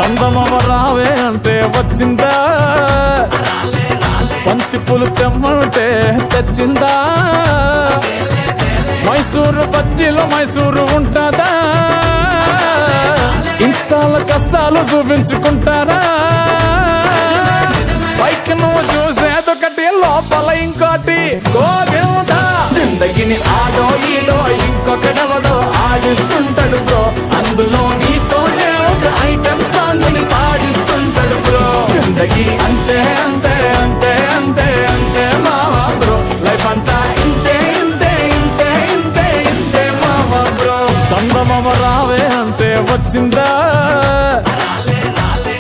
చందమామ రావే అంటే వచ్చిందా, బంతి పూలు తెమ్మంటే తెచ్చిందా, మైసూరు బజ్జీలో మైసూరు ఉంటుందా, ఇన్స్టాల కష్టాలు చూపించుకుంటారా, పైకి నువ్వు చూసేదొకటి లోపల ఇంకోటి. గోవిందా జిందగిని ఆడో ఈడో ఇంకొకడవడో ఆడిస్తుంటాడు బ్రో, అందులో నీతోనే ఒక ఐటమ్ సాంగ్ ని పాడిస్తుంటాడు బ్రో. జిందగీ అంతే అంతే అంతే అంతే అంతే మావా బ్రో, లైఫ్ అంతా ఇంతే ఇంతే ఇంతే ఇంతే ఇంతే మావా బ్రో. చందమామ రావే అంటే వచ్చిందా,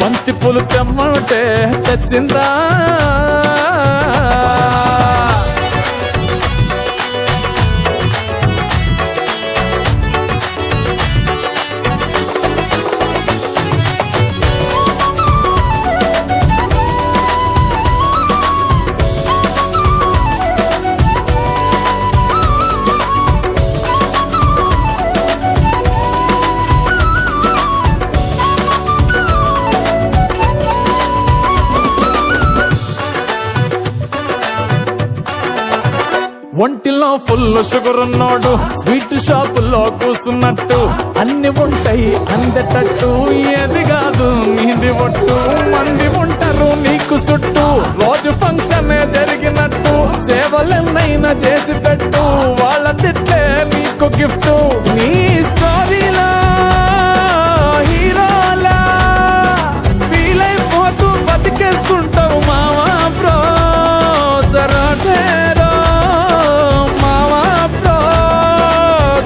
బంతి పూలు తెమ్మంటే తెచ్చిందా. ఒంటిలో ఫుల్ షుగర్ ఉన్నోడు స్వీట్ షాపుల్లో కూసున్నట్టు, అన్ని ఉంటాయి అందేటట్టు, ఏది కాదు నీది ఒట్టు, మంది ఉంటారు నీకు చుట్టూ, రోజు ఫంక్షన్ జరిగినట్టు, సేవలెన్నైనా చేసి పెట్టు, వాళ్ళ తిట్లే నీకు గిఫ్ట్. నీ స్టోరీలా హీరోలా వీలైపోతూ బతికేస్తుంటావు మావా బ్రో. జరటేరో మావా బ్రో,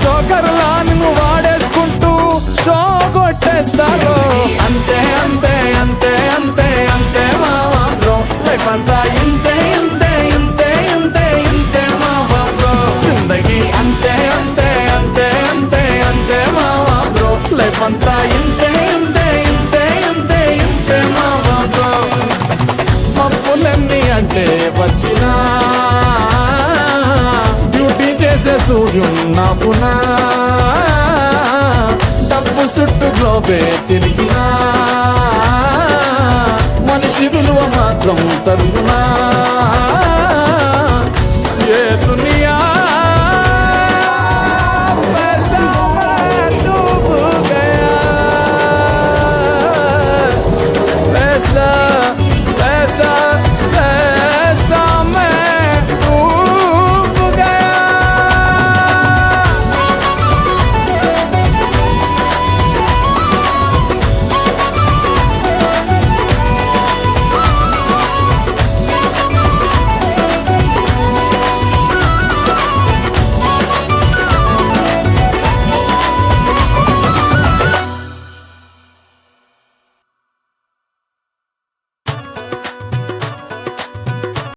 జోకర్లా నిన్ను వాడేసుకుంటూ షో కొట్టేస్తారు. అంతే అంతే అంతే అంతే అంతే మావా బ్రో, లైఫ్ అంతా ఇంతే ఇంతే ఇంతే ఇంతే ఇంతే మావా బ్రో. జిందగీ అంతే అంతే అంతే అంతే అంతే మావా బ్రో, లైఫ్ అంతా ఇంతే ఇంతే ఇంతే ఇంతే ఇంతే మావా బ్రో. మబ్బులన్నీ అంటే వచ్చినా, డ్యూటీ చేసే సూర్యున్నాపునా, డబ్బు చుట్టూ గ్లోబే తిరిగినా, మనిషి విలువ మాత్రం తరుగునా.